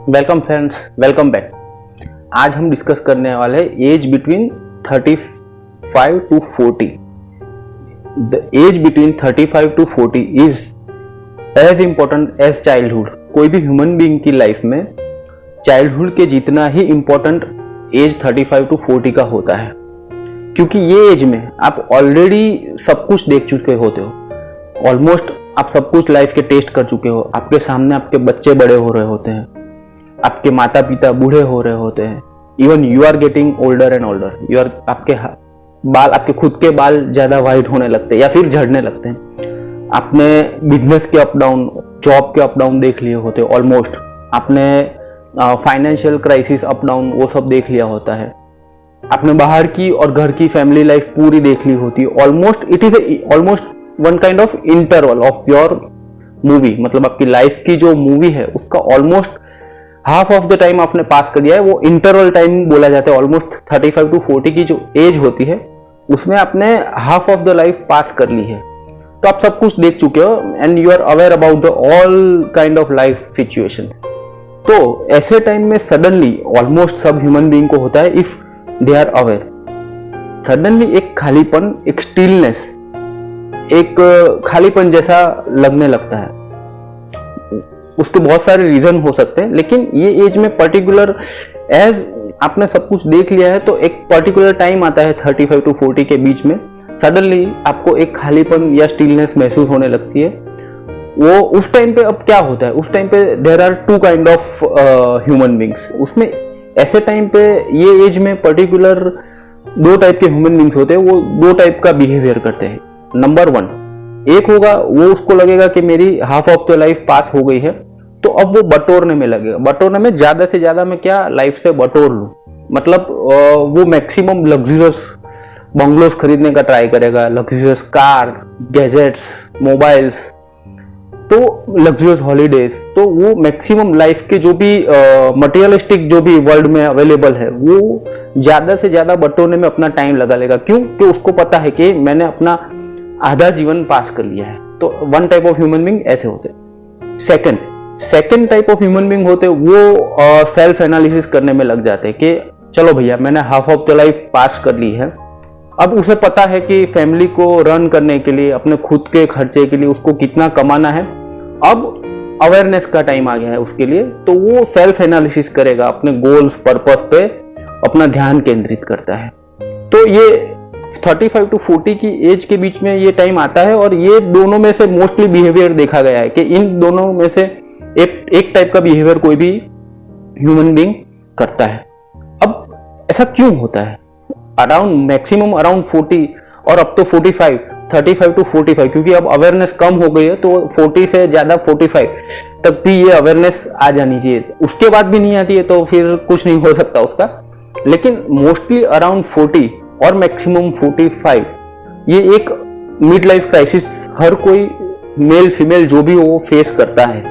Welcome friends, welcome back. आज हम discuss करने वाले हैं age between 35 to 40। The age between 35 to 40 is as important as childhood. कोई भी ह्यूमन बीइंग की लाइफ में चाइल्डहुड के जितना ही इम्पोर्टेंट एज 35 टू 40 का होता है, क्योंकि ये एज में आप ऑलरेडी सब कुछ देख चुके होते हो। ऑलमोस्ट आप सब कुछ लाइफ के टेस्ट कर चुके हो। आपके सामने आपके बच्चे बड़े हो रहे होते हैं, आपके माता पिता बूढ़े हो रहे होते हैं। Even you are getting older and older. आपके बाल, आपके खुद के बाल ज्यादा वाइट होने लगते हैं या फिर झड़ने लगते हैं। आपने बिजनेस के अप डाउन, जॉब के अप डाउन देख लिए होते हैं ऑलमोस्ट। आपने फाइनेंशियल क्राइसिस अप डाउन वो सब देख लिया होता है। आपने बाहर की और घर की फैमिली लाइफ पूरी देख ली होती है। Almost it is almost one kind of interval of your movie. मतलब आपकी लाइफ की जो मूवी है उसका almost half of the time आपने पास कर दिया है। वो इंटरवल टाइम बोला जाता है। ऑलमोस्ट 35 टू 40 की जो एज होती है उसमें आपने हाफ ऑफ द लाइफ पास कर ली है। तो आप सब कुछ देख चुके हो and you are aware about the all kind of life situation. तो ऐसे टाइम में सडनली ऑलमोस्ट सब ह्यूमन बीइंग को होता है, if they are aware, suddenly एक खालीपन, एक स्टिलनेस, एक खालीपन जैसा लगने लगता है। उसके बहुत सारे रीजन हो सकते हैं, लेकिन ये एज में पर्टिकुलर एज आपने सब कुछ देख लिया है तो एक पर्टिकुलर टाइम आता है 35 टू 40 के बीच में, सडनली आपको एक खालीपन या स्टिलनेस महसूस होने लगती है। वो उस टाइम पे अब क्या होता है, उस टाइम पे there are two kind of human beings. उसमें ऐसे टाइम पे ये एज में पर्टिकुलर दो टाइप के ह्यूमन बींग्स होते हैं। वो दो टाइप का बिहेवियर करते हैं। नंबर 1, एक होगा वो उसको लगेगा कि मेरी हाफ ऑफ द लाइफ पास हो गई है, तो अब वो बटोरने में लगेगा। बटोरने में ज्यादा से ज्यादा मैं क्या लाइफ से बटोर लूं, मतलब वो मैक्सिमम लग्जरियस बंगलोस खरीदने का ट्राई करेगा, लग्जरियस कार, गैजेट्स, मोबाइल्स, तो लग्जरियस हॉलीडेज। तो वो मैक्सिमम लाइफ के जो भी मटेरियलिस्टिक जो भी वर्ल्ड में अवेलेबल है वो ज्यादा से ज्यादा बटोरने में अपना टाइम लगा लेगा। क्यों? कि उसको पता है कि मैंने अपना आधा जीवन पास कर लिया है। तो one type of human being ऐसे होते हैं। Second type of human being होते हैं वो सेल्फ एनालिसिस करने में लग जाते हैं कि चलो भैया मैंने हाफ ऑफ द लाइफ पास कर ली है। अब उसे पता है कि फैमिली को रन करने के लिए, अपने खुद के खर्चे के लिए उसको कितना कमाना है। अब अवेयरनेस का टाइम आ गया है उसके लिए, तो वो सेल्फ एनालिसिस करेगा, अपने गोल्स, पर्पस पे अपना ध्यान केंद्रित करता है। तो ये 35 टू 40 की एज के बीच में ये टाइम आता है और ये दोनों में से मोस्टली बिहेवियर देखा गया है कि इन दोनों में से एक टाइप का बिहेवियर कोई भी ह्यूमन बीइंग करता है। अब ऐसा क्यों होता है? मैक्सिमम अराउंड 40 और अब तो 45, 35 टू 45, क्योंकि अब अवेयरनेस कम हो गई है तो 40 से ज्यादा 45 तक भी ये अवेयरनेस आ जानी चाहिए। उसके बाद भी नहीं आती है तो फिर कुछ नहीं हो सकता उसका। लेकिन मोस्टली अराउंड 40 और मैक्सिमम 45 ये एक मिड लाइफ क्राइसिस हर कोई मेल फीमेल जो भी हो वो फेस करता है।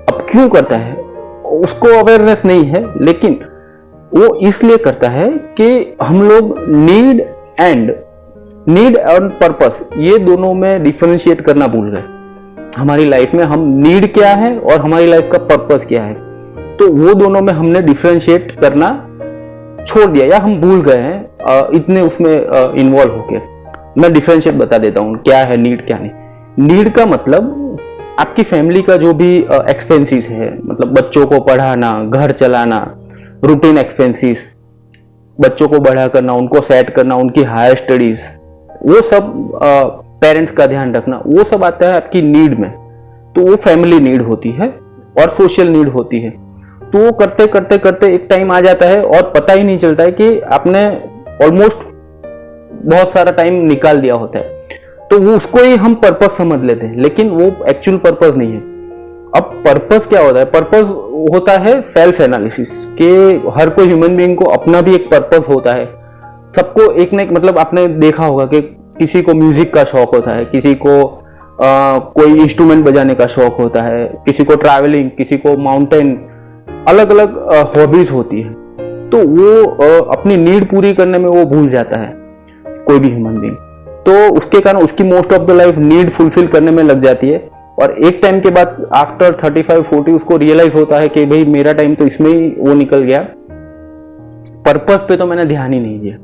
अब क्यों करता है? उसको अवेयरनेस नहीं है, लेकिन वो इसलिए करता है कि हम लोग नीड और पर्पस ये दोनों में डिफरेंशिएट करना भूल गए। हमारी लाइफ में हम नीड क्या है और हमारी लाइफ का पर्पस क्या है, तो वो दोनों में हमने डिफरेंशिएट करना छोड़ दिया या हम भूल गए हैं इतने उसमें इन्वॉल्व होके। मैं डिफरेंशिएट बता देता हूँ क्या है नीड, क्या नहीं। नीड का मतलब आपकी फैमिली का जो भी एक्सपेंसेस है, मतलब बच्चों को पढ़ाना, घर चलाना, रूटीन एक्सपेंसेस, बच्चों को बड़ा करना, उनको सेट करना, उनकी हायर स्टडीज, वो सब पेरेंट्स का ध्यान रखना, वो सब आता है आपकी नीड में। तो वो फैमिली नीड होती है और सोशल नीड होती है। तो वो करते करते करते एक टाइम आ जाता है और पता ही नहीं चलता है कि आपने ऑलमोस्ट बहुत सारा टाइम निकाल दिया होता है। तो वो उसको ही हम पर्पस समझ लेते हैं, लेकिन वो एक्चुअल पर्पस नहीं है। अब पर्पस क्या होता है? पर्पस होता है सेल्फ एनालिसिस, कि हर कोई ह्यूमन बीइंग को अपना भी एक पर्पस होता है। सबको एक ना एक, मतलब आपने देखा होगा कि किसी को म्यूजिक का शौक होता है, किसी को कोई इंस्ट्रूमेंट बजाने का शौक होता है, किसी को ट्रैवलिंग, किसी को माउंटेन, अलग अलग हॉबीज होती है। तो वो अपनी नीड पूरी करने में वो भूल जाता है कोई भी ह्यूमन बीइंग। तो उसके कारण उसकी most of the life need fulfil करने में लग जाती है और एक टाइम के बाद आफ्टर 35-40 उसको रियलाइज होता है कि भाई मेरा टाइम तो इसमें ही वो निकल गया, पर्पस पे तो मैंने ध्यान ही नहीं दिया।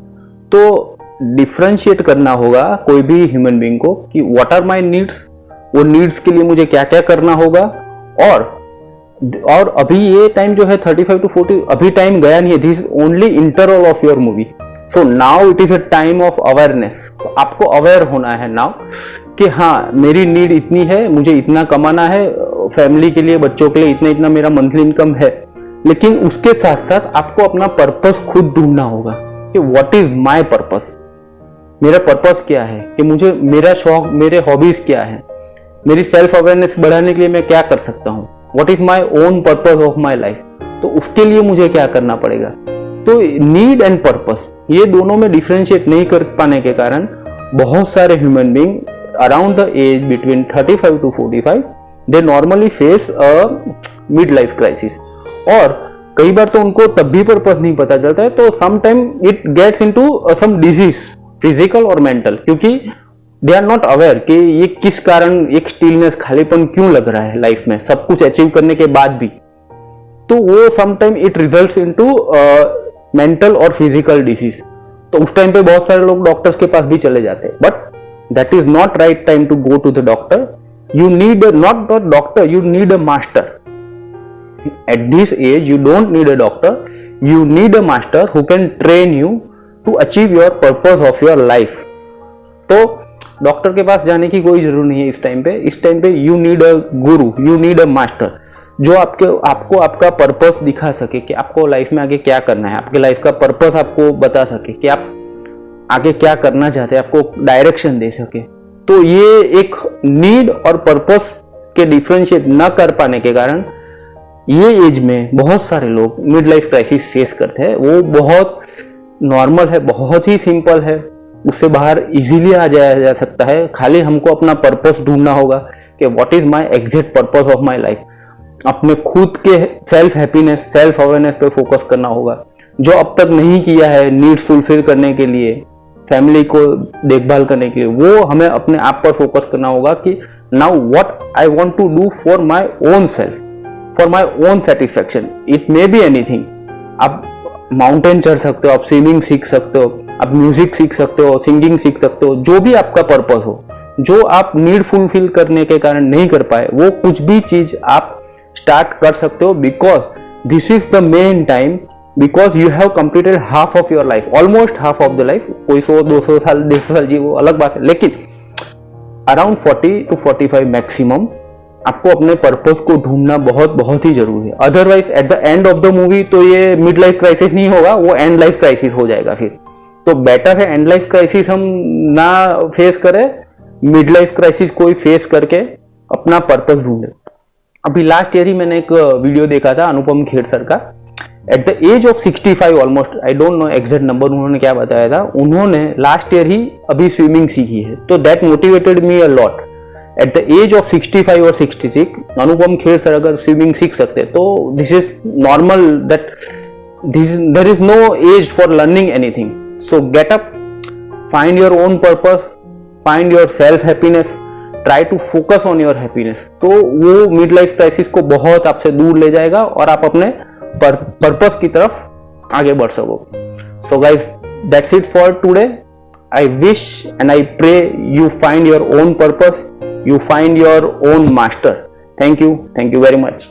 तो डिफ्रेंशिएट करना होगा कोई भी ह्यूमन बीइंग को कि व्हाट आर माय नीड्स, वो नीड्स के लिए मुझे क्या क्या करना होगा। और अभी ये टाइम जो है 35 to 40 अभी टाइम गया नहीं है, this is only interval of your movie. So now it is a time of awareness. आपको अवेयर होना है नाउ कि हाँ मेरी नीड इतनी है, मुझे इतना कमाना है, फैमिली के लिए बच्चों के लिए इतना इतना मेरा मंथली इनकम है। लेकिन उसके साथ साथ आपको अपना पर्पस खुद ढूंढना होगा कि व्हाट इज माय पर्पस, मेरा पर्पस क्या है, कि मुझे मेरा शौक, मेरे हॉबीज क्या है, मेरी सेल्फ अवेयरनेस बढ़ाने के लिए मैं क्या कर सकता हूँ, what is my own purpose of my life. तो उसके लिए मुझे क्या करना पड़ेगा। तो नीड एंड पर्पस ये दोनों में डिफरेंशिएट नहीं कर पाने के कारण बहुत सारे human being around the age between 35 to 45 they normally face a mid life crisis. और कई बार तो उनको तब भी पर्पस नहीं पता चलता है, तो some time it gets into some disease, physical और मेंटल, क्योंकि दे आर नॉट अवेयर कि ये किस कारण एक स्टिलनेस, खालीपन क्यों लग रहा है लाइफ में सब कुछ अचीव करने के बाद भी। तो वो some time it results into mental और फिजिकल डिजीज। तो उस टाइम पे बहुत सारे लोग डॉक्टर्स के पास भी चले जाते हैं, but that is not right time to go to the doctor. You need not a doctor, you need a master. At this age you don't need a doctor, you need a master who can train you to achieve your purpose of your life. तो doctor के पास जाने की कोई जरूरत नहीं है इस time पे। इस टाइम पे you need a Guru, you need a master जो आपको आपका पर्पस दिखा सके कि आपको लाइफ में आगे क्या करना है, आपके लाइफ का पर्पस आपको बता सके कि आप आगे क्या करना चाहते हैं, आपको डायरेक्शन दे सके। तो ये एक नीड और पर्पस के डिफरेंशिएट न कर पाने के कारण ये एज में बहुत सारे लोग मिड लाइफ क्राइसिस फेस करते हैं। वो बहुत नॉर्मल है, बहुत ही सिंपल है, उससे बाहर इजीली आ जाया जा सकता है। खाली हमको अपना पर्पस ढूंढना होगा कि what is my exact purpose of my life. अपने खुद के सेल्फ हैप्पीनेस, सेल्फ अवेयरनेस पे फोकस करना होगा, जो अब तक नहीं किया है नीड्स फुलफिल करने के लिए, फैमिली को देखभाल करने के लिए, वो हमें अपने आप पर फोकस करना होगा कि now what I want to do for my own self, for my own satisfaction. It may be anything. आप माउंटेन चढ़ सकते हो, आप स्विमिंग सीख सकते हो, आप म्यूजिक सीख सकते हो, सिंगिंग सीख सकते हो, जो भी आपका पर्पस हो, जो आप नीड फुलफिल करने के कारण नहीं कर पाए, वो कुछ भी चीज आप स्टार्ट कर सकते हो। Because this is the main time, because you have completed half of your life, almost half of the life. कोई 100-200 साल 150 साल जी वो अलग बात है, लेकिन अराउंड 40 to 45 मैक्सिमम आपको अपने पर्पस को ढूंढना बहुत बहुत ही जरूरी है। Otherwise at the end of the movie तो ये मिड लाइफ क्राइसिस नहीं होगा, वो एंड लाइफ क्राइसिस हो जाएगा फिर। तो बेटर है एंड लाइफ क्राइसिस हम ना फेस करें, मिड लाइफ क्राइसिस कोई फेस करके अपना पर्पस ढूंढे। अभी लास्ट ईयर ही मैंने एक वीडियो देखा था अनुपम खेर सर का। At the age of 65 almost, I don't know exact number उन्होंने क्या बताया था, उन्होंने लास्ट ईयर ही अभी स्विमिंग सीखी है। तो that motivated me a lot. At the age of 65 और 66 अनुपम खेर सर अगर स्विमिंग सीख सकते तो this is normal, that there is no age for learning anything. So get up, find your own purpose, find your self happiness, try to focus on your happiness. तो वो mid life crisis को बहुत आपसे दूर ले जाएगा और आप अपने पर्पस की तरफ आगे बढ़ सकोगे। So guys, that's it for today. I wish and I pray you find your own purpose, you find your own master. Thank you very much.